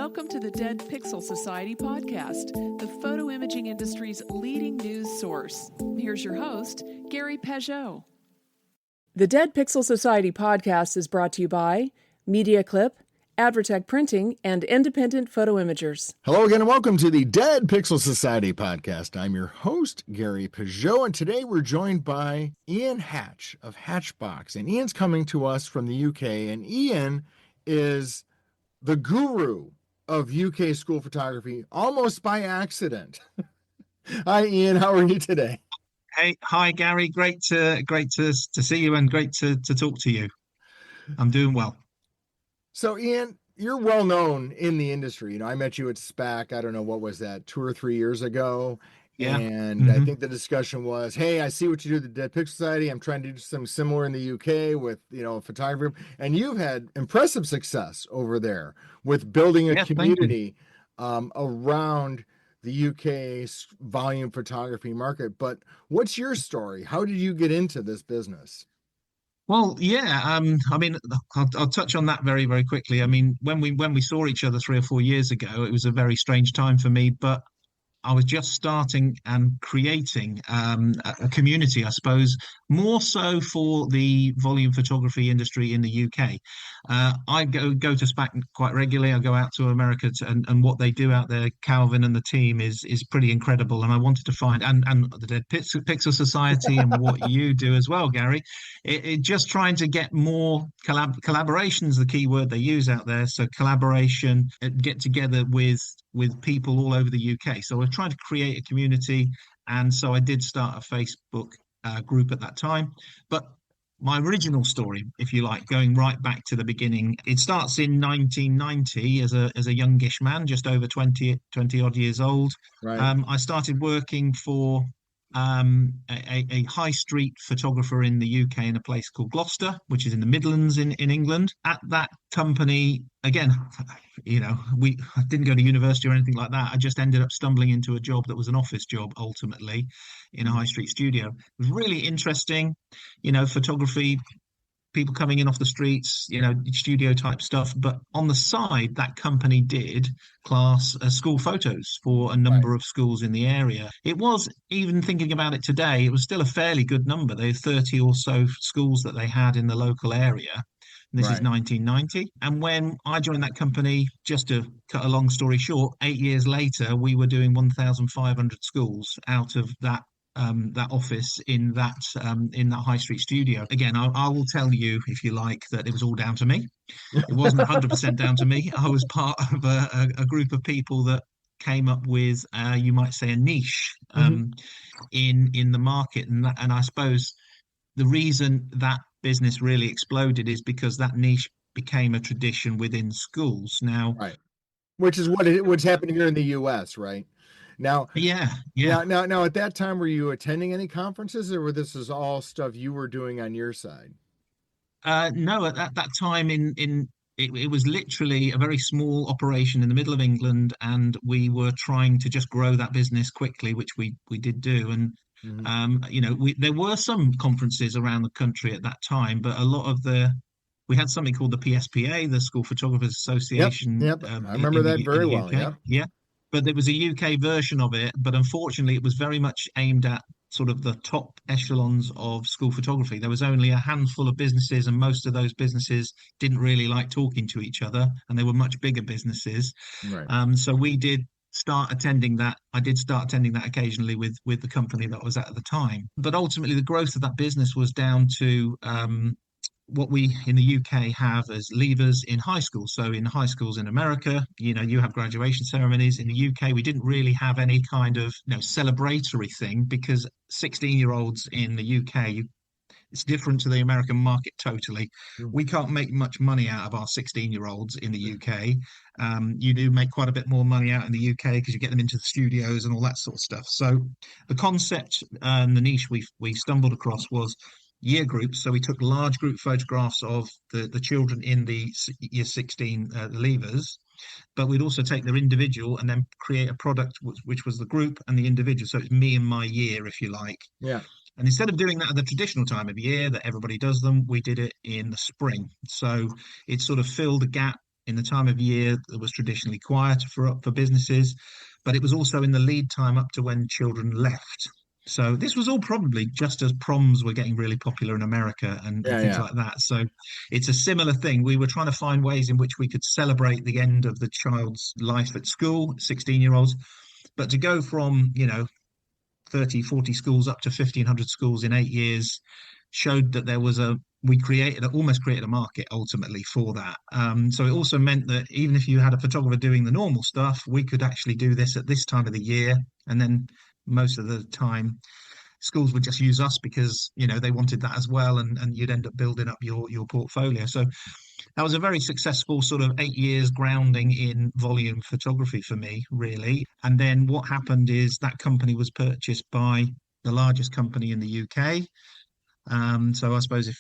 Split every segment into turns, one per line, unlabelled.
Welcome to the Dead Pixel Society podcast, the photo imaging industry's leading news source. Here's your host, Gary Peugeot. The Dead Pixel Society podcast is brought to you by Media Clip, Advertech Printing, and Independent Photo Imagers.
Hello again and welcome to the Dead Pixel Society podcast. I'm your host, Gary Peugeot, and today we're joined by Ian Hatch of Hatchbox. And Ian's coming to us from the UK, and Ian is the guru of UK school photography, almost by accident. Hi, Ian. How are you today?
Hey, hi, Gary. Great to see you and great to talk to you. I'm doing well.
So, Ian, you're well known in the industry. You know, I met you at SPAC, I don't know, what was that, 2 or 3 years ago?
Yeah.
And I think the discussion was, hey, I see what you do at the Dead Pixel Society. I'm trying to do something similar in the UK with, photography. And you've had impressive success over there with building a community around the UK's volume photography market. But what's your story? How did you get into this business?
Well, yeah. I'll touch on that very, very quickly. I mean, when we saw each other 3 or 4 years ago, it was a very strange time for me, but I was just starting and creating a community, I suppose, more so for the volume photography industry in the UK. I go to SPAC quite regularly. I go out to America and what they do out there, Calvin and the team, is pretty incredible. And I wanted to find, and the Dead Pixel Society and what you do as well, Gary, it just trying to get more collaboration is the key word they use out there. So collaboration, get together with people all over the UK. So we're trying to create a community. And so I did start a Facebook group at that time. But my original story, if you like, going right back to the beginning, it starts in 1990 as a youngish man, just over 20 odd years old.
Right.
I started working for a high street photographer in the UK in a place called Gloucester, which is in the Midlands in England. At that company, again, I didn't go to university or anything like that. I just ended up stumbling into a job that was an office job ultimately in a high street studio. It was really interesting, photography, people coming in off the streets, studio type stuff. But on the side, that company did class school photos for a number of schools in the area. It was, even thinking about it today, it was still a fairly good number. There were 30 or so schools that they had in the local area. And this is 1990. And when I joined that company, just to cut a long story short, 8 years later, we were doing 1,500 schools out of that office in that high street studio. Again, I will tell you, if you like, that it was all down to me. It wasn't 100% down to me. I was part of a group of people that came up with, you might say, a niche in the market, and I suppose the reason that business really exploded is because that niche became a tradition within schools now.
Right, which is what's happening here in the US, right? Now, Now, at that time, were you attending any conferences, or this is all stuff you were doing on your side?
No, at that time, it was literally a very small operation in the middle of England, and we were trying to just grow that business quickly, which we did do. And there were some conferences around the country at that time, but a lot of we had something called the PSPA, the School Photographers Association.
Yep. I remember that very well.
Yeah. But there was a UK version of it, but unfortunately it was very much aimed at sort of the top echelons of school photography. There was only a handful of businesses, and most of those businesses didn't really like talking to each other, and they were much bigger businesses.
Right.
So we did start attending that. I did start attending that occasionally with the company that I was at the time. But ultimately the growth of that business was down to what we in the UK have as levers in high school. So in high schools in America, you have graduation ceremonies. In the UK, we didn't really have any kind of celebratory thing, because 16-year-olds in the UK, it's different to the American market totally. We can't make much money out of our 16-year-olds in the UK. You do make quite a bit more money out in the UK because you get them into the studios and all that sort of stuff. So the concept and the niche we stumbled across was year groups. So we took large group photographs of the children in the year 16 levers, but we'd also take their individual and then create a product which was the group and the individual. So it's me and my year, if you like.
Yeah.
And instead of doing that at the traditional time of year that everybody does them, we did it in the spring. So it sort of filled a gap in the time of year that was traditionally quieter for businesses, but it was also in the lead time up to when children left. So this was all probably just as proms were getting really popular in America and
Yeah,
things
yeah.
like that. So it's a similar thing. We were trying to find ways in which we could celebrate the end of the child's life at school, 16-year-olds, but to go from, 30, 40 schools up to 1,500 schools in 8 years showed that there was we almost created a market ultimately for that. So it also meant that even if you had a photographer doing the normal stuff, we could actually do this at this time of the year. And then most of the time, schools would just use us because, they wanted that as well. And you'd end up building up your portfolio. So that was a very successful sort of 8 years grounding in volume photography for me, really. And then what happened is that company was purchased by the largest company in the UK. So I suppose if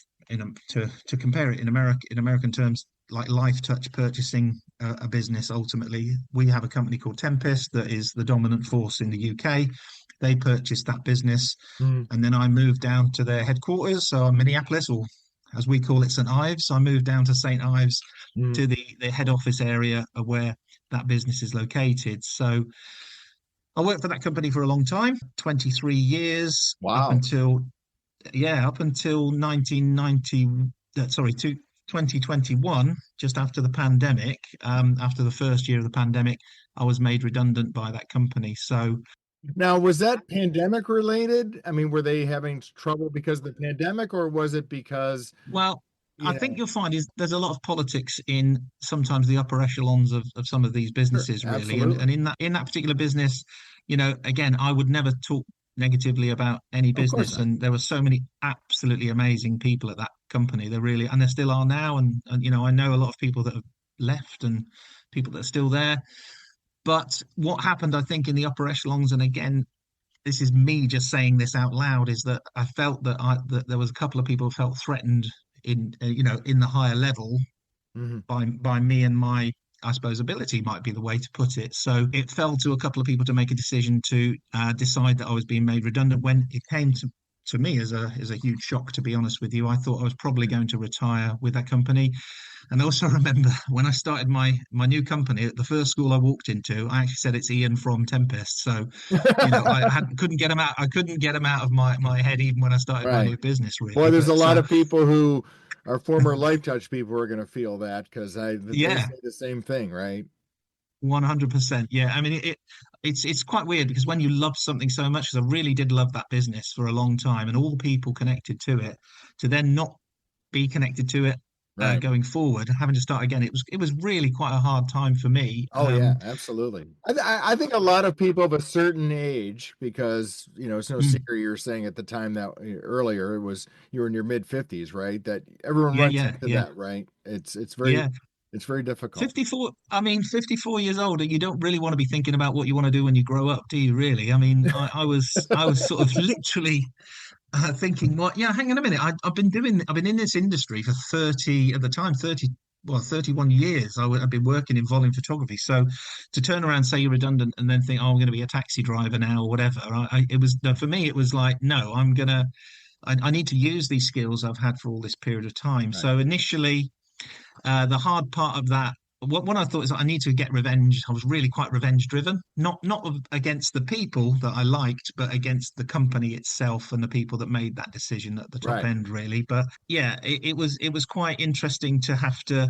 to compare it in American terms, like Life Touch purchasing a business, ultimately, we have a company called Tempest that is the dominant force in the UK. They purchased that business,
Mm,
and then I moved down to their headquarters, so Minneapolis, or as we call it, St. Ives. I moved down to St. Ives
mm.
to the head office area of where that business is located. So I worked for that company for a long time, 23 years,
Wow.
up until 1990, sorry, 2021, just after the pandemic, after the first year of the pandemic, I was made redundant by that company. So
Now, was that pandemic related? I mean, were they having trouble because of the pandemic, or was it because,
well, I
you
think
know,
you'll find is there's a lot of politics in sometimes the upper echelons of some of these
sure,
businesses, really. And
absolutely.
in that particular business, again, I would never talk negatively about any
Of course
business.
not.
And there were so many absolutely amazing people at that company. And there still are now. And I know a lot of people that have left and people that are still there. But what happened, I think, in the upper echelons, and again, this is me just saying this out loud, is that I felt that there was a couple of people who felt threatened in the higher level
Hmm.
by me and my, I suppose, ability might be the way to put it. So it fell to a couple of people to make a decision to decide that I was being made redundant. When it came to me as a huge shock, to be honest with you, I thought I was probably going to retire with that company. And I also remember when I started my new company, at the first school I walked into, I actually said it's Ian from Tempest. So, couldn't get him out. I couldn't get him out of my head even when I started my
Right.
new business,
Boy,
really.
there's a
But
lot of people who are former Life Touch people who are going to feel that because they
yeah,
say the same thing, right?
100%. Yeah, I mean it's quite weird because when you love something so much, because I really did love that business for a long time, and all the people connected to it, to then not be connected to it
Right.
going forward, having to start again, it was really quite a hard time for me.
Oh yeah, absolutely. I think a lot of people of a certain age, because it's no
Mm,
secret you're saying at the time that earlier it was you were in your mid 50s, right? That everyone
yeah,
runs
yeah,
into
yeah,
that, right?
yeah.
It's very difficult.
54, I mean, 54 years old, you don't really want to be thinking about what you want to do when you grow up, do you really? I mean, I was sort of literally thinking, what, yeah, hang on a minute. I've been in this industry for 30, at the time, 30, well, 31 years. I've been working in volume photography. So to turn around, say you're redundant and then think, oh, I'm going to be a taxi driver now or whatever. It was, no, for me, it was like, no, I need to use these skills I've had for all this period of time.
Right.
So initially, the hard part of that, what I thought is that I need to get revenge. I was really quite revenge driven, not against the people that I liked, but against the company itself and the people that made that decision at the top
Right.
end, really. But yeah, it was quite interesting to have to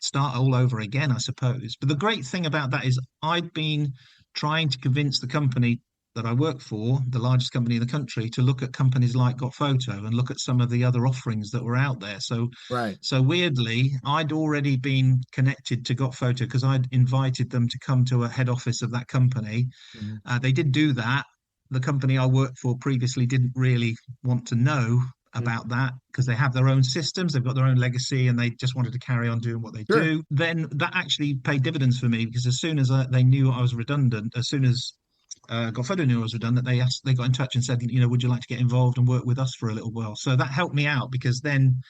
start all over again, I suppose. But the great thing about that is I'd been trying to convince the company that I work for, the largest company in the country, to look at companies like Got Photo and look at some of the other offerings that were out there. So
Right.
so weirdly, I'd already been connected to Got Photo because I'd invited them to come to a head office of that company.
Mhm.
They did do that. The company I worked for previously didn't really want to know
Mhm.
about that because they have their own systems, they've got their own legacy, and they just wanted to carry on doing what they
Sure.
do. Then that actually paid dividends for me because as soon as they knew I was redundant, as soon as Got Photo knew I was redundant, they got in touch and said, would you like to get involved and work with us for a little while? So that helped me out because then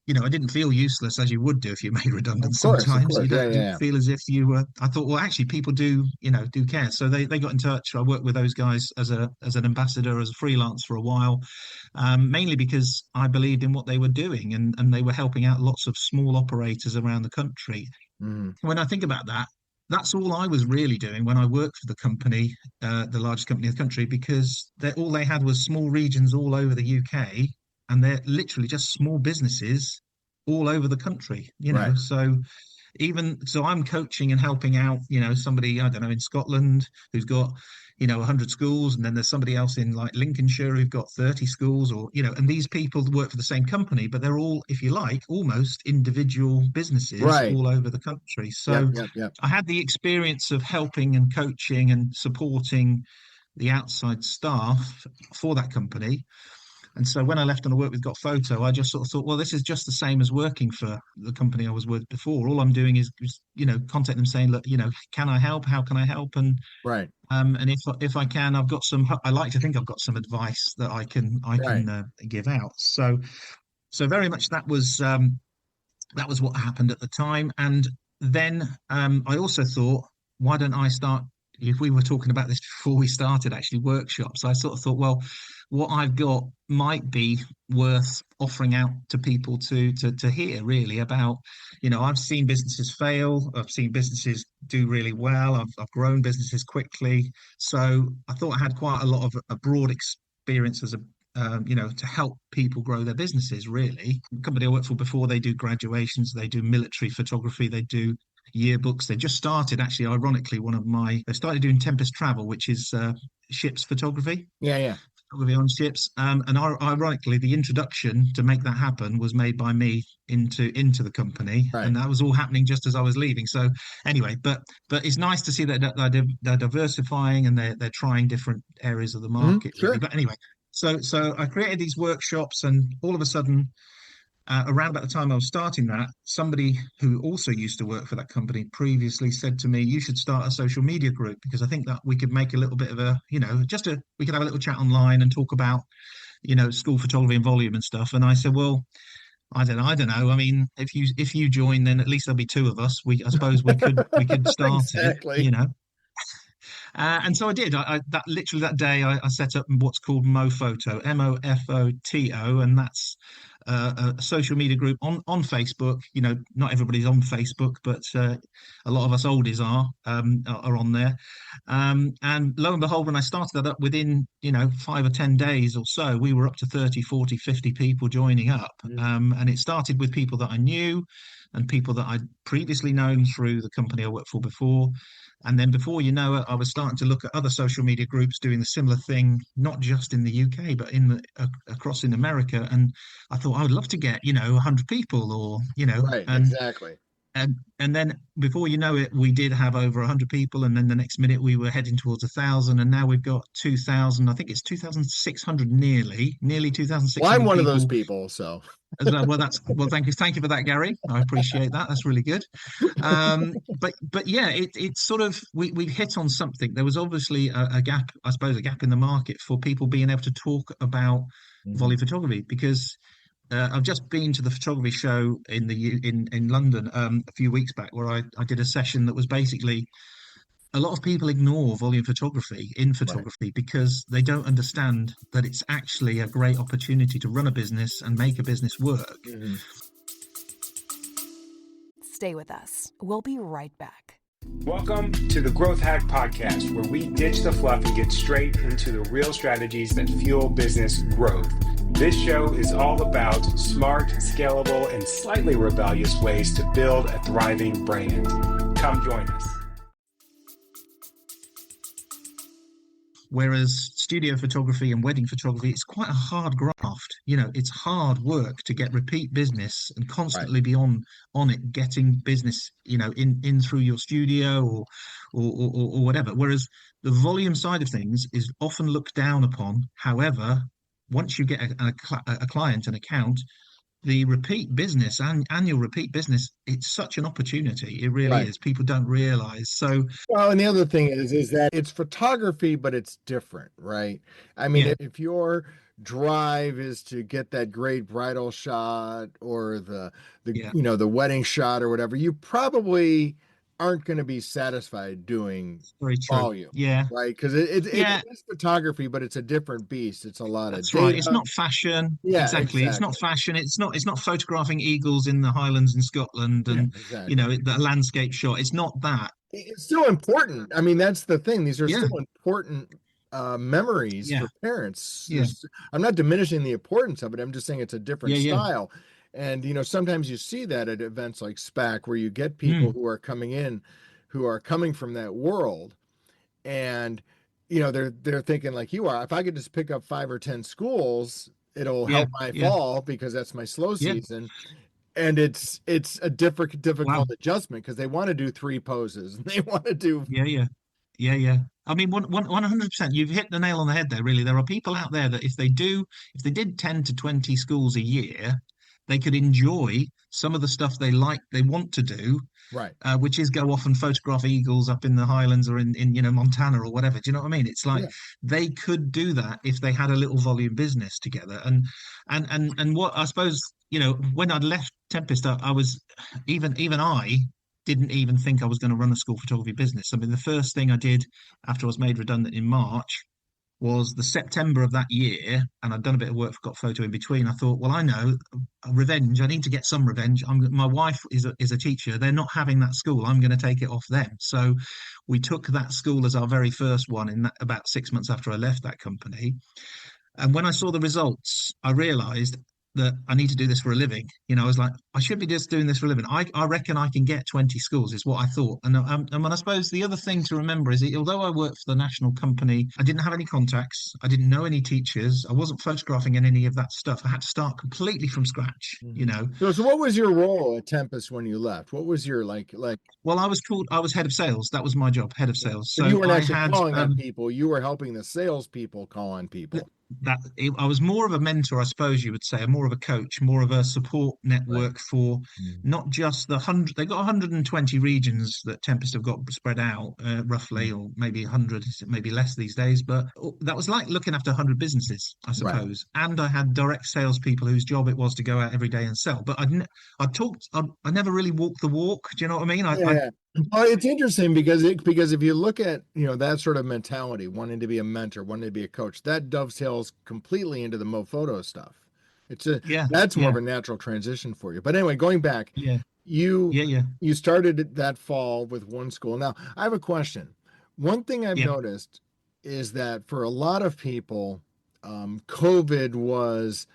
I didn't feel useless as you would do if you're made redundant.
Of course. Of
Sometimes you
course. Yeah.
don't
Yeah.
feel as if you were. I thought, well, actually, people do care. So they got in touch. I worked with those guys as an ambassador, as a freelance for a while, mainly because I believed in what they were doing, and they were helping out lots of small operators around the country.
Hmm.
When I think about that, that's all I was really doing when I worked for the company, the largest company in the country, because all they had was small regions all over the UK, and they're literally just small businesses all over the country,
Right.
So even so, I'm coaching and helping out, somebody, I don't know, in Scotland who's got 100 schools, and then there's somebody else in like Lincolnshire who've got 30 schools, or and these people work for the same company, but they're all, if you like, almost individual businesses
Right.
all over the country.
Yep.
So
Yep. Yep.
I had the experience of helping and coaching and supporting the outside staff for that company. And so when I left and I worked with Got Photo, I just sort of thought, well, this is just the same as working for the company I was with before. All I'm doing is contact them saying, look, can I help? How can I help?
Right.
And if I can, I've got some. I like to think I've got some advice that I can
Right.
give out. So very much that was what happened at the time. And then I also thought, why don't I start? If we were talking about this before we started, actually, workshops, I sort of thought, well, what I've got might be worth offering out to people to hear really about. I've seen businesses fail, I've seen businesses do really well, I've grown businesses quickly. So I thought I had quite a lot of a broad experience as a to help people grow their businesses, really. The company I worked for before, they do graduations, they do military photography, they do yearbooks. They just started, actually, ironically, they started doing Tempest Travel, which is ships photography.
Yeah. Yeah.
Photography on ships. And ironically, the introduction to make that happen was made by me into the company,
Right.
and that was all happening just as I was leaving. So anyway, but it's nice to see that they're diversifying and they're trying different areas of the market, really.
Sure.
But anyway, so I created these workshops, and all of a sudden, around about the time I was starting that, somebody who also used to work for that company previously said to me, "You should start a social media group, because I think that we could make a little bit of we could have a little chat online and talk about, school photography and volume and stuff." And I said, "Well, I don't know. I mean, if you join, then at least there'll be two of us. I suppose we could start it,
Exactly.
And so I did. That literally that day, I set up what's called MoFoto, MoFoto, and that's a social media group on Facebook. Not everybody's on Facebook, but a lot of us oldies are on there. And lo and behold, when I started that up, within 5 or 10 days or so, we were up to 30, 40, 50 people joining up.
Mhm.
And it started with people that I knew and people that I'd previously known through the company I worked for before. And then before you know it, I was starting to look at other social media groups doing the similar thing, not just in the UK, but across in America. And I thought I would love to get 100 people, or
Right. Exactly.
and then before you know it, we did have over 100 people, and then the next minute we were heading towards 1,000, and now we've got 2,000. I think it's 2,600, nearly
Well, I'm
2,600
one of those
people.
people, so
Well, thank you for that, Gary. I appreciate that. That's really good. But yeah, it's sort of we hit on something. There was obviously a gap, I suppose, a gap in the market for people being able to talk about
Mhm.
volley photography, because I've just been to the photography show in London a few weeks back, where I did a session that was basically, a lot of people ignore volume photography in
Right.
photography because they don't understand that it's actually a great opportunity to run a business and make a business work.
Mhm.
Stay with us. We'll be right back.
Welcome to the Growth Hack Podcast, where we ditch the fluff and get straight into the real strategies that fuel business growth. This show is all about smart, scalable, and slightly rebellious ways to build a thriving brand. Come join us.
Whereas studio photography and wedding photography, it's quite a hard graft. It's hard work to get repeat business and
Right.
constantly be on it, getting business, in through your studio or whatever. Whereas the volume side of things is often looked down upon. However, once you get a client, an account, the repeat business and annual repeat business, it's such an opportunity. It really
Right.
is. People don't realize. So
Well, and the other thing is that it's photography, but it's different, right? I mean,
yeah,
if your drive is to get that great bridal shot or the
yeah,
the wedding shot or whatever, you probably aren't going to be satisfied doing
Very true.
volume.
Yeah.
Right. Because it
Yeah.
is photography, but it's a different beast. It's a lot of
That's right. It's
data.
not fashion.
Yeah,
Exactly. It's not
exactly.
fashion. It's not photographing eagles in the Highlands in Scotland
Yeah,
and,
exactly.
the landscape shot. It's not that.
It's still important. I mean, that's the thing. These are
Yeah.
still important memories
Yeah.
for parents.
Yeah.
I'm not diminishing the importance of it. I'm just saying it's a different
Yeah. Yeah.
style. And sometimes you see that at events like SPAC where you get people
Mm.
who are coming in, who are coming from that world, and they're thinking like you are. If I could just pick up 5 or 10 schools, it'll
Yeah.
help my
Yeah.
fall because that's my slow
Yeah.
season. And it's a
Wow.
difficult adjustment because they want to do 3 poses and they want to do.
Yeah. Yeah. Yeah. Yeah. I mean, 100%. You've hit the nail on the head there, really. There are people out there that if they did 10 to 20 schools a year, they could enjoy some of the stuff they want to do,
Right.
which is go off and photograph eagles up in the Highlands or in Montana or whatever. Do you know what I mean? It's like
Yeah.
they could do that if they had a little volume business together. And what I suppose, when I'd left Tempest, I was even I didn't even think I was going to run a school photography business. I mean, the first thing I did after I was made redundant in March was the September of that year, and I'd done a bit of work for Got Photo in between. I thought, well, I know revenge. I need to get some revenge. My wife is a teacher. They're not having that school. I'm going to take it off them. So we took that school as our very first one about 6 months after I left that company. And when I saw the results, I realized that I need to do this for a living. I was like, I should be just doing this for a living. I reckon I can get 20 schools is what I thought. And I suppose the other thing to remember is that although I worked for the national company, I didn't have any contacts. I didn't know any teachers. I wasn't photographing in any of that stuff. I had to start completely from scratch,
So what was your role at Tempest when you left? What was your like?
Well, I was head of sales. That was my job, head of sales.
But
So
you weren't
I
actually
had
calling on people. You were helping the salespeople call on people.
I was more of a mentor, I suppose you would say, more of a coach, more of a support network for not just the 100. They got 120 regions that Tempest have got spread out, roughly, or maybe 100, maybe less these days. But that was like looking after 100 businesses, I suppose. Right. And I had direct salespeople whose job it was to go out every day and sell. But I never really walked the walk. Do you know what I mean?
Well, it's interesting because if you look at that sort of mentality, wanting to be a mentor, wanting to be a coach, that dovetails completely into the Mofoto stuff. That's more of a natural transition for you. But anyway, going back, you started that fall with one school. Now I have a question. One thing I've noticed is that for a lot of people, COVID was,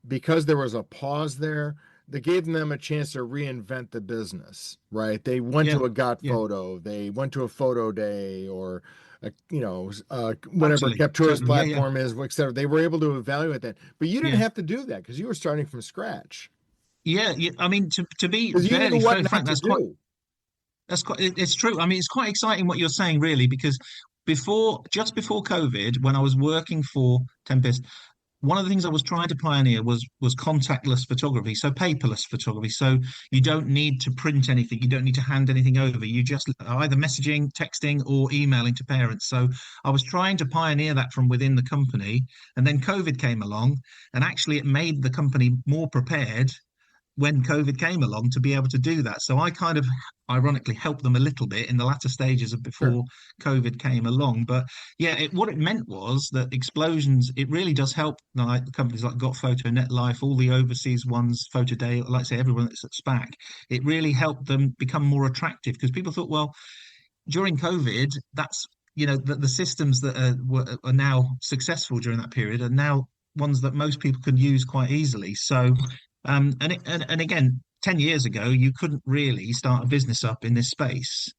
because there was a pause there, that gave them a chance to reinvent the business, right? They went to a Got Photo, they went to a photo day, or whatever Captura's platform is, etc. They were able to evaluate that, but you didn't have to do that because you were starting from scratch.
Yeah, I mean, to be fairly frank, it's true. I mean, it's quite exciting what you're saying, really, because just before COVID, when I was working for Tempest, one of the things I was trying to pioneer was contactless photography, so paperless photography. So you don't need to print anything, you don't need to hand anything over. You just either messaging, texting, or emailing to parents. So I was trying to pioneer that from within the company, and then COVID came along, and actually it made the company more prepared when COVID came along to be able to do that. So I kind of ironically helped them a little bit in the latter stages of before COVID came along. But what it meant was that explosions, it really does help companies like Got Photo, NetLife, all the overseas ones, Photo Day, like I say, everyone that's at SPAC. It really helped them become more attractive because people thought, well, during COVID, that's, the systems that are now successful during that period are now ones that most people can use quite easily. So, and again, 10 years ago, you couldn't really start a business up in this space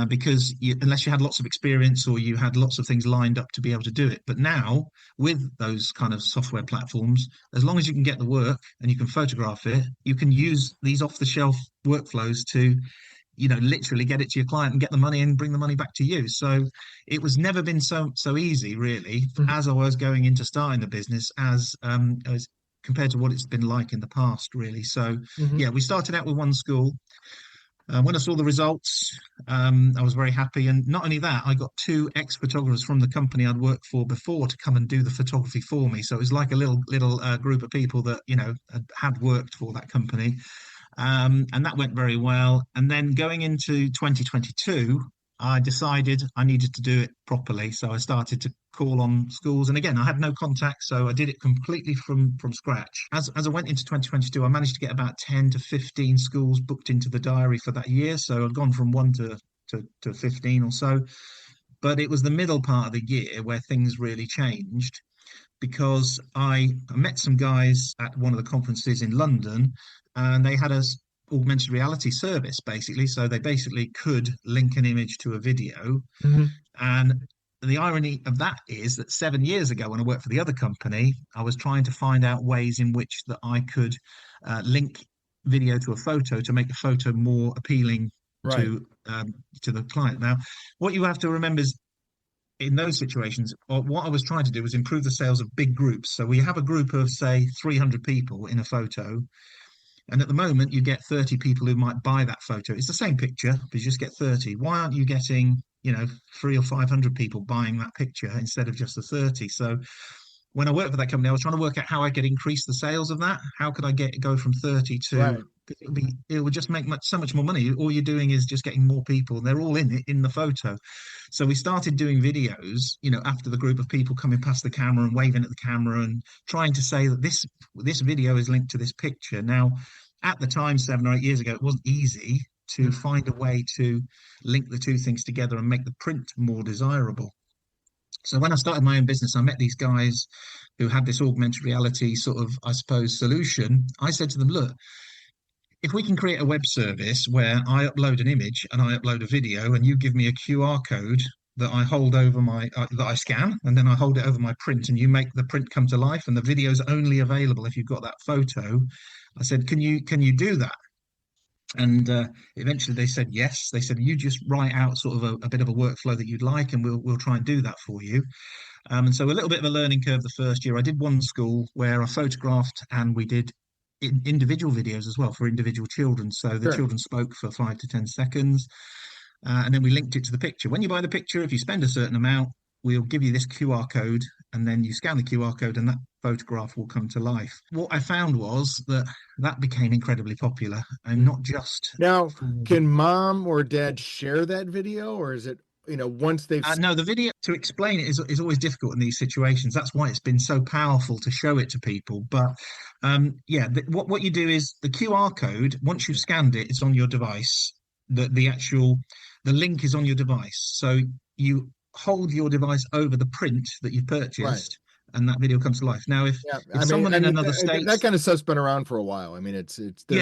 because unless you had lots of experience or you had lots of things lined up to be able to do it. But now, with those kind of software platforms, as long as you can get the work and you can photograph it, you can use these off-the-shelf workflows to, literally get it to your client and get the money and bring the money back to you. So it was never been so easy, really, as I was going into starting the business as compared to what it's been like in the past, really. So, we started out with one school. When I saw the results, I was very happy. And not only that, I got 2 ex-photographers from the company I'd worked for before to come and do the photography for me. So it was like a little group of people that, had worked for that company. And that went very well. And then going into 2022, I decided I needed to do it properly. So I started to call on schools. And again, I had no contact, so I did it completely from scratch. As I went into 2022, I managed to get about 10 to 15 schools booked into the diary for that year. So I'd gone from one to 15 or so. But it was the middle part of the year where things really changed, because I met some guys at one of the conferences in London, and they had a augmented reality service basically. So they basically could link an image to a video.
Mm-hmm.
And the irony of that is that 7 years ago, when I worked for the other company, I was trying to find out ways in which that I could link video to a photo to make the photo more appealing
Right.
to the client. Now, what you have to remember is, in those situations, what I was trying to do was improve the sales of big groups. So we have a group of, say, 300 people in a photo, and at the moment you get 30 people who might buy that photo. It's the same picture, but you just get 30. Why aren't you getting, 300 or 500 people buying that picture instead of just the 30? So when I worked for that company, I was trying to work out how I could increase the sales of that. How could I go from 30 to,
Right.
it would just make so much more money. All you're doing is just getting more people, and they're all in the photo. So we started doing videos, after the group of people coming past the camera and waving at the camera and trying to say that this video is linked to this picture. Now, at the time, 7 or 8 years ago, it wasn't easy to find a way to link the two things together and make the print more desirable. So when I started my own business, I met these guys who had this augmented reality sort of, I suppose, solution. I said to them, look, if we can create a web service where I upload an image and I upload a video, and you give me a QR code that I hold over that I scan, and then I hold it over my print, and you make the print come to life, and the video is only available if you've got that photo. I said, can you do that? And eventually they said yes. They said, you just write out sort of a bit of a workflow that you'd like, and we'll try and do that for you. And so a little bit of a learning curve the first year. I did one school where I photographed, and we did individual videos as well for individual children. So the children spoke for 5 to 10 seconds, and then we linked it to the picture. When you buy the picture, if you spend a certain amount, we'll give you this QR code, and then you scan the QR code and that photograph will come to life. What I found was that became incredibly popular, and not just...
Now, can mom or dad share that video, or is it, once they've...
No, the video, to explain it is always difficult in these situations. That's why it's been so powerful to show it to people. But what you do is the QR code, once you've scanned it, it's on your device. The link is on your device. So you hold your device over the print that you purchased, right, and that video comes to life. Now, if someone in another state...
That kind of stuff's been around for a while. I mean, there's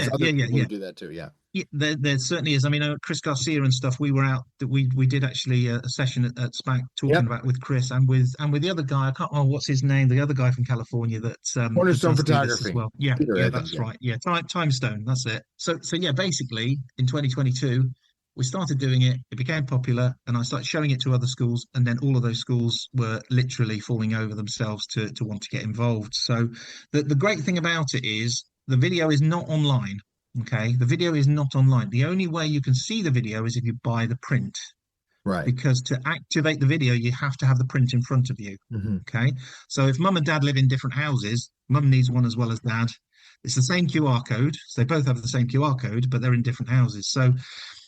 other people who do that too, yeah.
Yeah, there certainly is. I mean, Chris Garcia and stuff. We were out. We did actually a session at SPAC talking about with Chris and with the other guy. I can't remember what's his name. The other guy from California that
Cornerstone Photography
as well. Yeah, that's right. Yeah, Time Stone. That's it. So yeah, basically in 2022 we started doing it. It became popular, and I started showing it to other schools, and then all of those schools were literally falling over themselves to want to get involved. So the great thing about it is the video is not online. Okay, the video is not online. The only way you can see the video is if you buy the print.
Right.
Because to activate the video, you have to have the print in front of you. Mm-hmm. Okay. So if mum and dad live in different houses, mum needs one as well as dad. It's the same QR code. So they both have the same QR code, but they're in different houses. So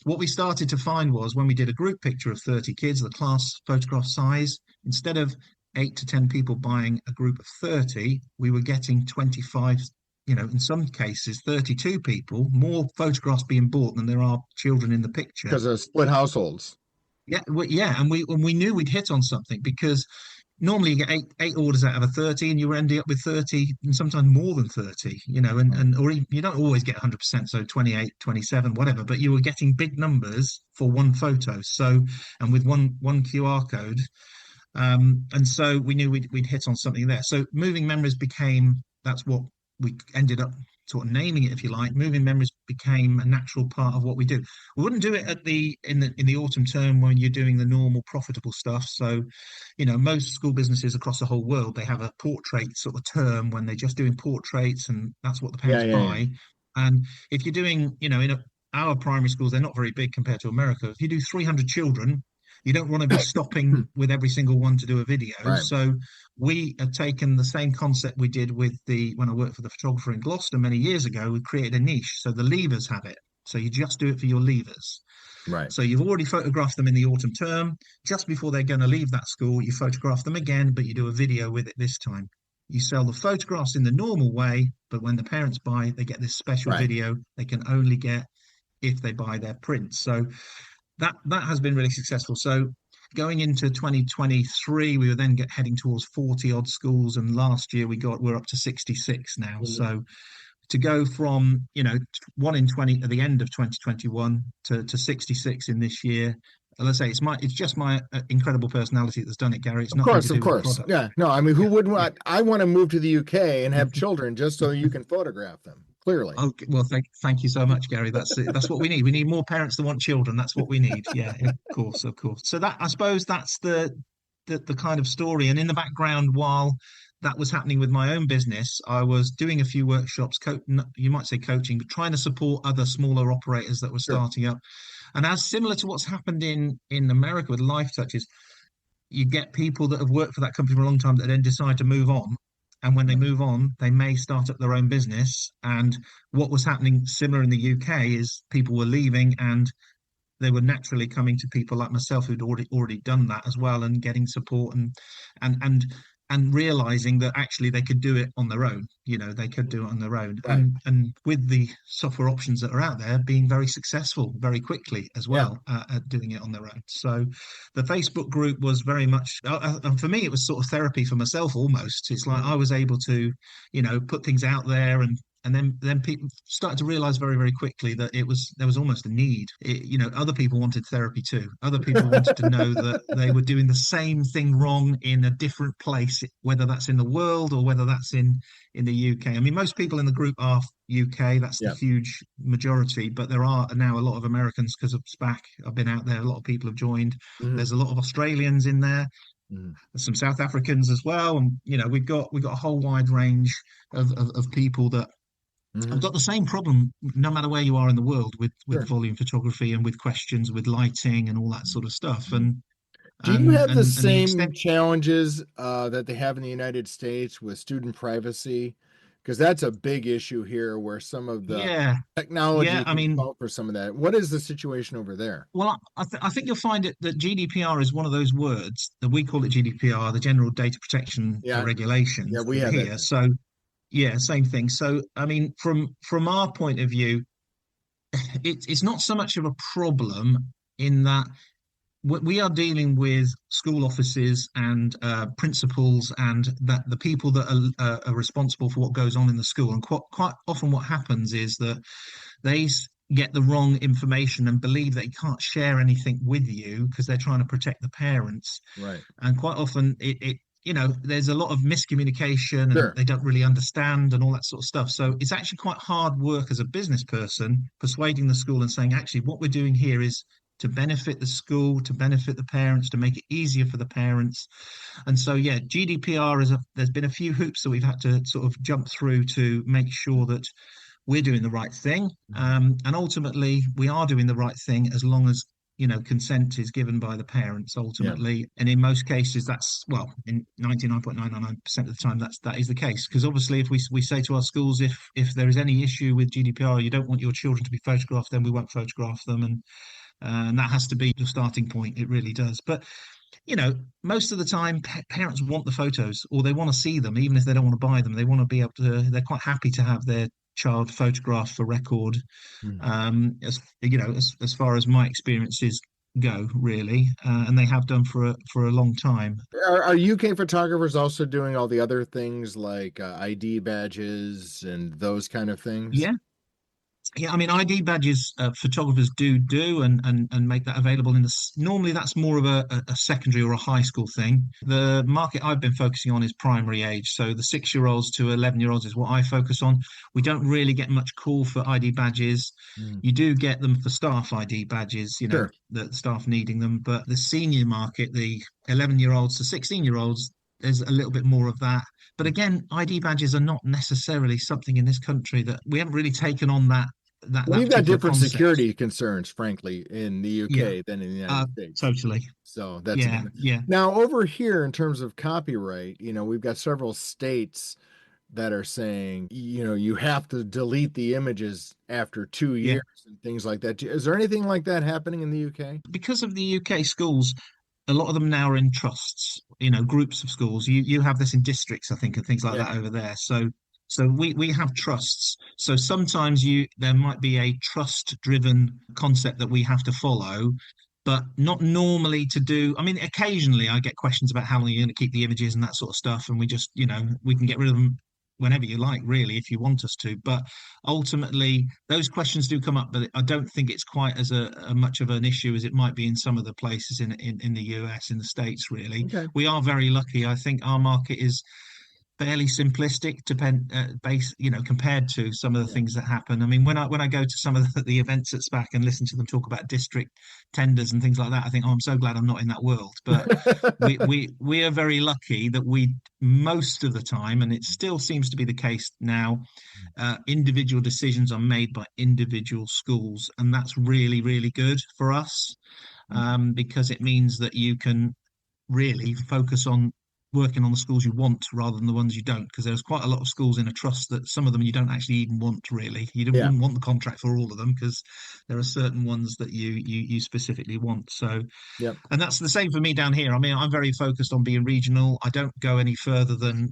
what we started to find was, when we did a group picture of 30 kids, the class photograph size, instead of 8 to 10 people buying a group of 30, we were getting 25, in some cases, 32 people, more photographs being bought than there are children in the picture.
Because of split households.
Yeah, and we knew we'd hit on something, because normally you get eight orders out of a 30, and you're ending up with 30 and sometimes more than 30, or you don't always get 100%, so 28, 27, whatever, but you were getting big numbers for one photo. So, and with one QR code. And so we knew we'd hit on something there. So moving memories that's what we ended up sort of naming it, if you like. Moving memories became a natural part of what we do. We wouldn't do it in the autumn term when you're doing the normal profitable stuff. So, most school businesses across the whole world, they have a portrait sort of term when they're just doing portraits, and that's what the parents buy. Yeah. And if you're doing, in our primary schools, they're not very big compared to America. If you do 300 children, you don't want to be stopping with every single one to do a video.
Right.
So we have taken the same concept we did with when I worked for the photographer in Gloucester many years ago. We created a niche. So the leavers have it. So you just do it for your leavers.
Right.
So you've already photographed them in the autumn term. Just before they're going to leave that school, you photograph them again, but you do a video with it this time. You sell the photographs in the normal way, but when the parents buy, they get this special
Right.
video they can only get if they buy their prints. So that has been really successful. So going into 2023, we were then heading towards 40 odd schools, and last year we're up to 66 now.
Mhm.
So to go from 1 in 20 at the end of 2021 to 66 in this year. Let's say it's just my incredible personality that's done it, Gary. It's nothing to do
Of
with the
course.
product.
Yeah. No, I mean, who wouldn't want? I want to move to the UK and have children just so you can photograph them. Clearly.
Okay, well, thank you so much, Gary. That's it. That's what we need. We need more parents that want children. That's what we need. Yeah, of course. So that, I suppose, that's the kind of story. And in the background, while that was happening with my own business, I was doing a few workshops, you might say coaching, but trying to support other smaller operators that were starting up. And as similar to what's happened in America with Life Touches, you get people that have worked for that company for a long time that then decide to move on. And when they move on, they may start up their own business. And what was happening similar in the UK is people were leaving, and they were naturally coming to people like myself who'd already done that as well, and getting support and realizing that actually they could do it on their own. They could do it on their own.
Right.
And with the software options that are out there, being very successful very quickly as well at doing it on their own. So the Facebook group was very much, for me, it was sort of therapy for myself almost. It's like I was able to, put things out there, and then people started to realize very, very quickly that there was almost a need. Other people wanted therapy too. Other people wanted to know that they were doing the same thing wrong in a different place, whether that's in the world or whether that's in the UK. I mean, most people in the group are UK. That's the huge majority. But there are now a lot of Americans because of SPAC. I've been out there. A lot of people have joined.
Mhm.
There's a lot of Australians in there. There's some South Africans as well. And, we've got a whole wide range of people that I've got the same problem no matter where you are in the world with volume photography and with questions, with lighting and all that sort of stuff. And
do you have the same
extent
challenges that they have in the United States with student privacy? Because that's a big issue here, where some of the technology can solve for some of that. What is the situation over there?
Well, I think you'll find it that GDPR is one of those words that we call it GDPR, the General Data Protection Regulation.
Yeah, we have
here.
it.
So, same thing. So, I mean, from our point of view, it's not so much of a problem in that we are dealing with school offices and principals and the people that are responsible for what goes on in the school. And quite often what happens is that they get the wrong information and believe that you can't share anything with you because they're trying to protect the parents.
Right.
And quite often there's a lot of miscommunication and they don't really understand and all that sort of stuff. So it's actually quite hard work as a business person persuading the school and saying, actually, what we're doing here is to benefit the school, to benefit the parents, to make it easier for the parents. And so, GDPR there's been a few hoops that we've had to sort of jump through to make sure that we're doing the right thing. And ultimately, we are doing the right thing as long as consent is given by the parents ultimately. And in most cases, that's, in 99.999% of the time, that is the case. Because obviously, if we say to our schools, if there is any issue with GDPR, you don't want your children to be photographed, then we won't photograph them. And that has to be the starting point. It really does. But, most of the time, parents want the photos, or they want to see them, even if they don't want to buy them. They want to be able to, they're quite happy to have their child photographed for record. As far as my experiences go, really, and they have done for a long time.
Are UK photographers also doing all the other things like ID badges and those kind of things?
Yeah, I mean, ID badges photographers do and make that available normally that's more of a secondary or a high school thing. The market I've been focusing on is primary age. So the 6-year-olds to 11-year-olds is what I focus on. We don't really get much call for ID badges. You do get them for staff ID badges, the staff needing them. But the senior market, the 11-year-olds to 16-year-olds, there's a little bit more of that. But again, ID badges are not necessarily something in this country that we haven't really taken on that
Well,
that
you've got
particular
different
concept.
security concerns, frankly, in the
Yeah,
UK than in the United States.
totally.
So that's a
Yeah,
good.
yeah,
Now, over here, in terms of copyright, we've got several states that are saying, you have to delete the images after 2 years
yeah.
and things like that. Is there anything like that happening in the UK?
Because of the UK schools, a lot of them now are in trusts, groups of schools. You have this in districts, I think, and things like
Yeah.
that over there. So we have trusts. So sometimes there might be a trust driven concept that we have to follow, but not normally to do. I mean, occasionally I get questions about how long you're going to keep the images and that sort of stuff, and we just, we can get rid of them whenever you like, really, if you want us to. But ultimately, those questions do come up, but I don't think it's quite as a much of an issue as it might be in some of the places in the US, in the States, really.
Okay.
We are very lucky. I think our market is fairly simplistic compared to some of the things that happen. I mean, when I go to some of the events at SPAC and listen to them talk about district tenders and things like that, I think, oh, I'm so glad I'm not in that world. But we are very lucky that we, most of the time, and it still seems to be the case now, individual decisions are made by individual schools, and that's really, really good for us, because it means that you can really focus on working on the schools you want rather than the ones you don't, because there's quite a lot of schools in a trust that some of them you don't actually even want, really.
Yeah.
Wouldn't want the contract for all of them, because there are certain ones that you specifically want. So,
Yep.
and that's the same for me down here. I mean, I'm very focused on being regional. I don't go any further than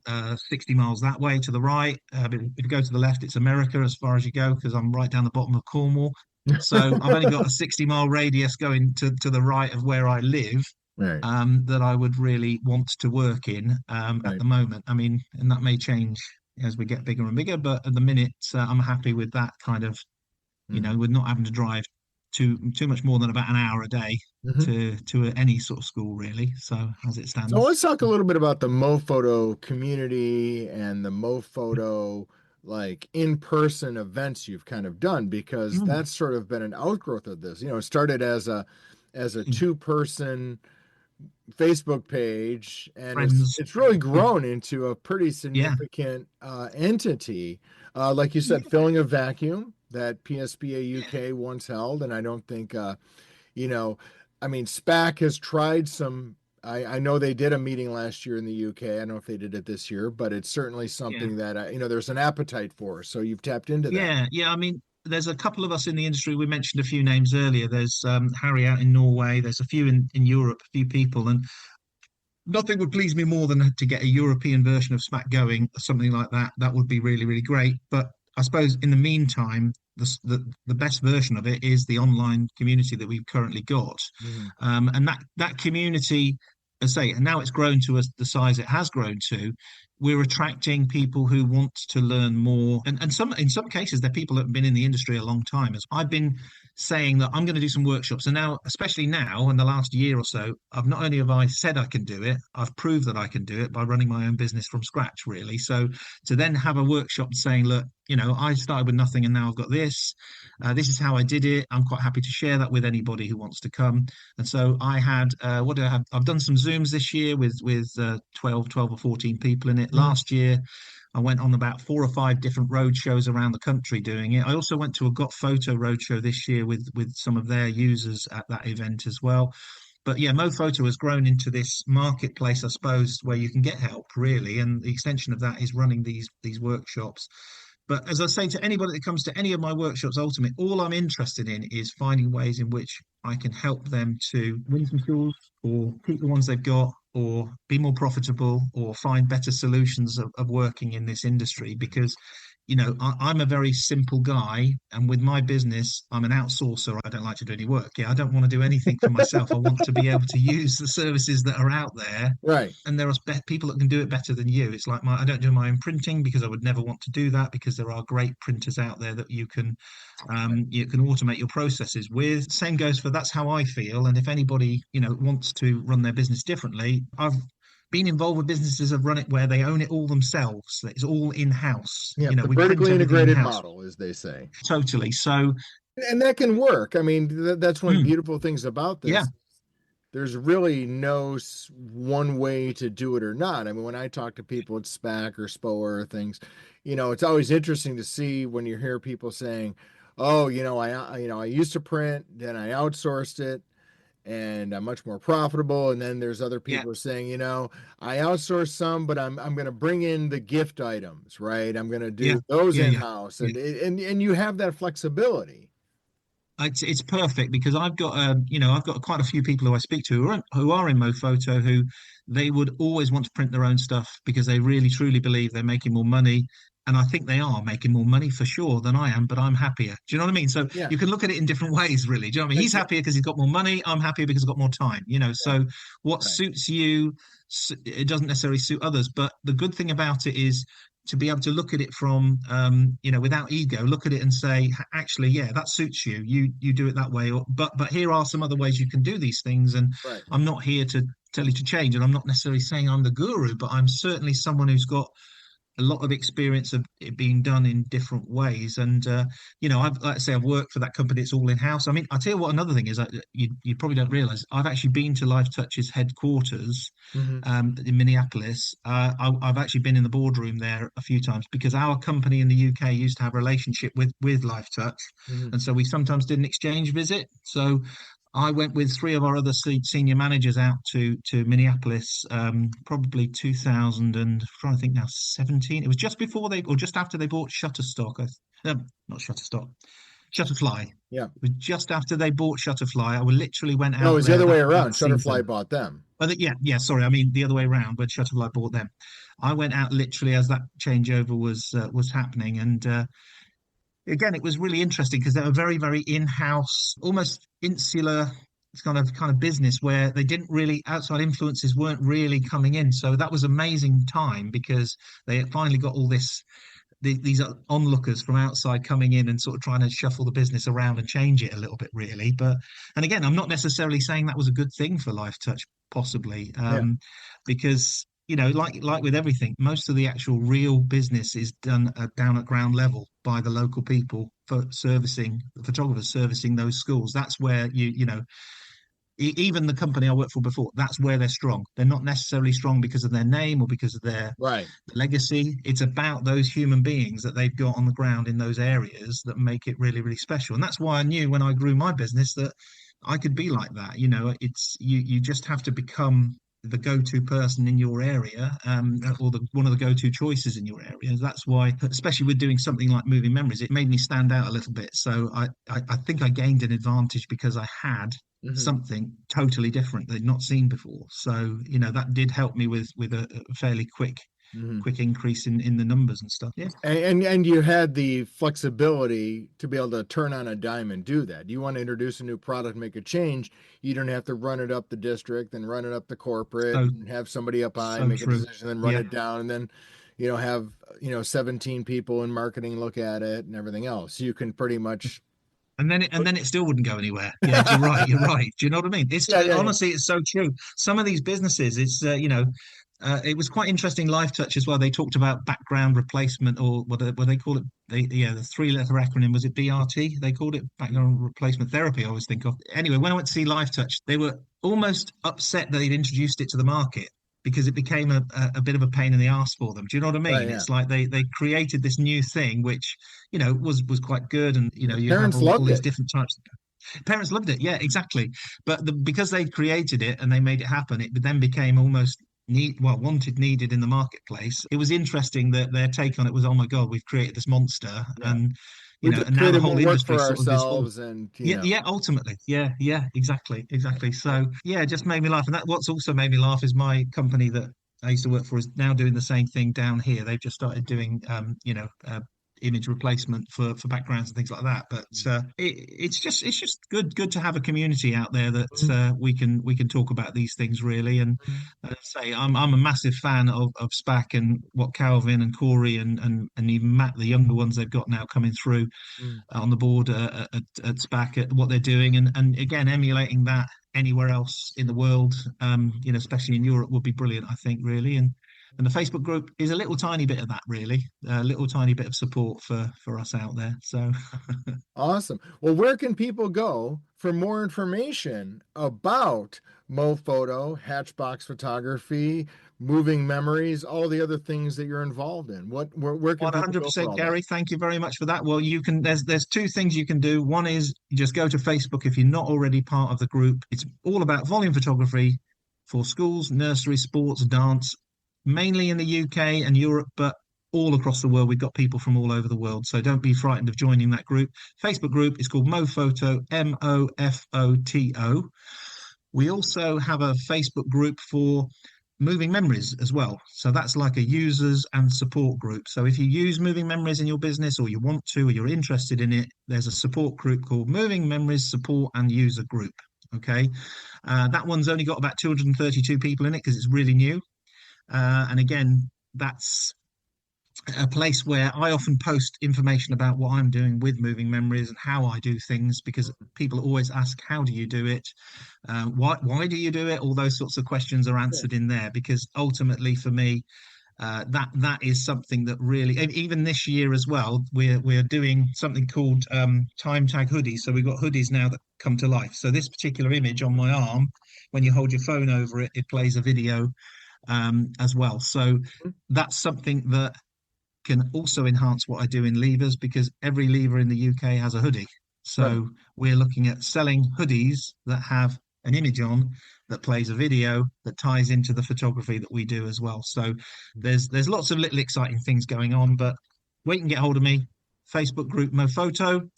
60 miles that way to the right. But if you go to the left, it's America as far as you go, because I'm right down the bottom of Cornwall. So I've only got a 60-mile radius going to the right of where I live,
Right.
that I would really want to work in at
Right.
the moment. I mean, and that may change as we get bigger and bigger, but at the minute, I'm happy with that kind of, with not having to drive too much more than about an hour a day
Mhm.
to any sort of school, really. So as it
So
stands.
let's talk a little bit about the Mofoto community and the Mofoto like in-person events you've kind of done, because
Mm,
that's sort of been an outgrowth of this. It started as a two-person Facebook page, and it's
friends.
it's really
Yeah,
grown into a pretty
yeah,
significant entity. Like you said, filling a vacuum that PSPA UK once held, and I don't think you know, I mean, SPAC has tried some. I know they did a meeting last year in the UK. I don't know if they did it this year, but it's certainly
yeah.
something that there's an appetite for. So you've tapped into that.
Yeah. I mean, there's a couple of us in the industry. We mentioned a few names earlier. There's Harry out in Norway. There's a few in Europe, a few people, and nothing would please me more than to get a European version of Smack going, something like that. That would be really, really great. But I suppose in the meantime, the best version of it is the online community that we've currently got,
Mhm.
and that community, as I say, and now it's grown to the size it has grown to. We're attracting people who want to learn more, and in some cases, they're people that have been in the industry a long time. As I've been saying that I'm going to do some workshops. And now, especially now, in the last year or so, I've not only have I said I can do it, I've proved that I can do it by running my own business from scratch, really. So to then have a workshop saying, look, I started with nothing and now I've got this. This is how I did it. I'm quite happy to share that with anybody who wants to come. And so I had, what do I have? I've done some Zooms this year with 12 or 14 people in it.
Mhm.
Last year, I went on about 4 or 5 different road shows around the country doing it. I also went to a Got Photo roadshow this year with some of their users at that event as well. But yeah, MoPhoto has grown into this marketplace, I suppose, where you can get help, really, and the extension of that is running these workshops. But as I say to anybody that comes to any of my workshops, ultimately, all I'm interested in is finding ways in which I can help them to win some schools or keep the ones they've got or be more profitable or find better solutions of working in this industry. Because I'm a very simple guy, and with my business, I'm an outsourcer. I don't like to do any work. Yeah, I don't want to do anything for myself. I want to be able to use the services that are out there,
Right.
and there are people that can do it better than you. It's like I don't do my own printing because I would never want to do that, because there are great printers out there that you can automate your processes with. Same goes for that's how I feel. And if anybody wants to run their business differently, I've been involved with businesses that run it where they own it all themselves. It's all in-house.
Yeah, the
We print
vertically
everything
integrated
in-house.
model, as they say.
Totally. So,
And that can work. I mean, that's one of the
mm,
beautiful things about
yeah,
this. There's really no one way to do it or not. I mean, when I talk to people at SPAC or SPOA or things, it's always interesting to see when you hear people saying, oh, I used to print, then I outsourced it, and I'm much more profitable. And then there's other
Yeah,
people who are saying, I outsource some, but I'm going to bring in the gift items, right? I'm going to
yeah,
do those
yeah,
in
yeah.
house,
Yeah.
and you have that flexibility.
It's perfect because I've got quite a few people who I speak to who are in Mofoto who they would always want to print their own stuff because they really truly believe they're making more money. And I think they are making more money for sure than I am, but I'm happier. Do you know what I mean? So
Yeah,
you can look at it in different ways, really. Do you know what I mean? He's
exactly.
happier because he's got more money. I'm happier because I've got more time,
Yeah,
So what
right.
suits you, it doesn't necessarily suit others. But the good thing about it is to be able to look at it from without ego, look at it and say, actually, yeah, that suits you, you do it that way, or but here are some other ways you can do these things. And
Right.
I'm not here to tell you to change, and I'm not necessarily saying I'm the guru, but I'm certainly someone who's got a lot of experience of it being done in different ways. And I've, like I say, I've worked for that company. It's all in house. I mean, I'll tell you what, another thing is that you probably don't realize I've actually been to Life Touch's headquarters
Hmm.
in Minneapolis. I've actually been in the boardroom there a few times because our company in the UK used to have a relationship with Life Touch,
Hmm.
and so we sometimes did an exchange visit. So I went with three of our other senior managers out to Minneapolis, probably 2000 and I'm trying to think now, 17. It was just before they or just after they bought Shutterstock. Not Shutterstock, Shutterfly. It
Yeah.
was just after they bought Shutterfly. I literally went
No, it
out
was the
there
other way
that
around.
season.
Shutterfly bought them.
Yeah, yeah. Sorry, I mean the other way around. When Shutterfly bought them, I went out literally as that changeover was happening, and again, it was really interesting because they were very, very in-house, almost insular kind of business where they didn't really outside influences weren't really coming in. So that was amazing time because they had finally got all these onlookers from outside coming in and sort of trying to shuffle the business around and change it a little bit, really. But and again, I'm not necessarily saying that was a good thing for Life Touch, possibly,
Yeah.
because like with everything, most of the actual real business is done down at ground level by the local people for servicing the photographers servicing those schools. That's where even the company I worked for before, that's where they're strong. They're not necessarily strong because of their name or because of their
Right.
legacy. It's about those human beings that they've got on the ground in those areas that make it really, really special. And that's why I knew when I grew my business that I could be like that. It's you just have to become the go-to person in your area, or one of the go-to choices in your area. That's why, especially with doing something like moving memories, it made me stand out a little bit. So I think I gained an advantage because I had
Hmm.
something totally different they'd not seen before. So that did help me with a fairly
Hmm.
quick increase in the numbers and stuff. Yeah.
And you had the flexibility to be able to turn on a dime and do that. You want to introduce a new product, make a change, you don't have to run it up the district and run it up the corporate
So
and have somebody up high
so
make a
true.
decision, then run
Yeah.
it down, and then have 17 people in marketing look at it and everything else. You can pretty much.
And then it still wouldn't go anywhere. Yeah, you're right. You're right. Do you know what I mean?
Yeah, yeah, yeah.
Honestly, it's so true. Some of these businesses, it was quite interesting. Life Touch as well. They talked about background replacement, or what they call it. The three-letter acronym was it BRT? They called it background replacement therapy. I always think of. Anyway, when I went to see Life Touch, they were almost upset that they'd introduced it to the market because it became a bit of a pain in the ass for them. Do you know what I
Right,
mean?
yeah.
It's like they created this new thing, which was quite good, and
The
you have
parents
all
loved
these
it.
different types. Parents loved it, yeah, exactly. But because they created it and they made it happen, it then became almost wanted, needed in the marketplace. It was interesting that their take on it was, oh my God, we've created this monster,
Yeah.
and
We just
and now the
created more
whole
work
industry
for
sort of is full.
ourselves, and
Yeah, yeah, ultimately. Yeah, yeah, exactly,
right,
exactly.
right.
So yeah, it just made me laugh. And that what's also made me laugh is my company that I used to work for is now doing the same thing down here. They've just started doing image replacement for backgrounds and things like that. But it's just good to have a community out there that
Mhm.
we can talk about these things really. And say I'm a massive fan of SPAC and what Calvin and Corey and even Matt, the younger ones they've got now coming through
Mhm.
on the board at SPAC at what they're doing, and again emulating that anywhere else in the world, especially in Europe would be brilliant, I think, really. And And the Facebook group is a little tiny bit of that, really, a little tiny bit of support for us out there. So
Awesome. Well, where can people go for more information about MoPhoto, Hatchbox Photography, Moving Memories, all the other things that you're involved in? Where can people go for
100%,
all
Gary.
that?
Thank you very much for that. Well, you can. There's two things you can do. One is you just go to Facebook if you're not already part of the group. It's all about volume photography for schools, nurseries, sports, dance, mainly in the UK and Europe, but all across the world. We've got people from all over the world. So don't be frightened of joining that group. Facebook group is called MoPhoto, MoFoto. We also have a Facebook group for Moving Memories as well. So that's like a users and support group. So if you use Moving Memories in your business, or you want to, or you're interested in it, there's a support group called Moving Memories Support and User Group. Okay. That one's only got about 232 people in it because it's really new. And again, that's a place where I often post information about what I'm doing with Moving Memories and how I do things, because people always ask, how do you do it? Why do you do it? All those sorts of questions are answered in there, because ultimately for me, that is something that really, and even this year as well, we're doing something called time tag hoodies. So we've got hoodies now that come to life. So this particular image on my arm, when you hold your phone over it, it plays a video as well. So that's something that can also enhance what I do in levers, because every lever in the UK has a hoodie. So we're looking at selling hoodies that have an image on that plays a video that ties into the photography that we do as well. So there's lots of little exciting things going on, but where you can get hold of me, Facebook group MoPhoto,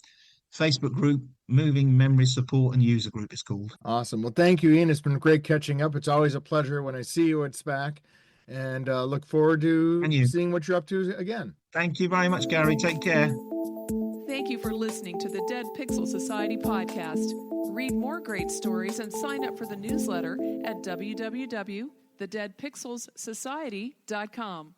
Facebook group Moving Memory Support and User Group is called.
Awesome. Well, thank you, Ian. It's been great catching up. It's always a pleasure when I see you at SPAC, and look forward to seeing what you're up to again.
Thank you very much, Gary. Take care.
Thank you for listening to the Dead Pixel Society podcast. Read more great stories and sign up for the newsletter at www.thedeadpixelssociety.com.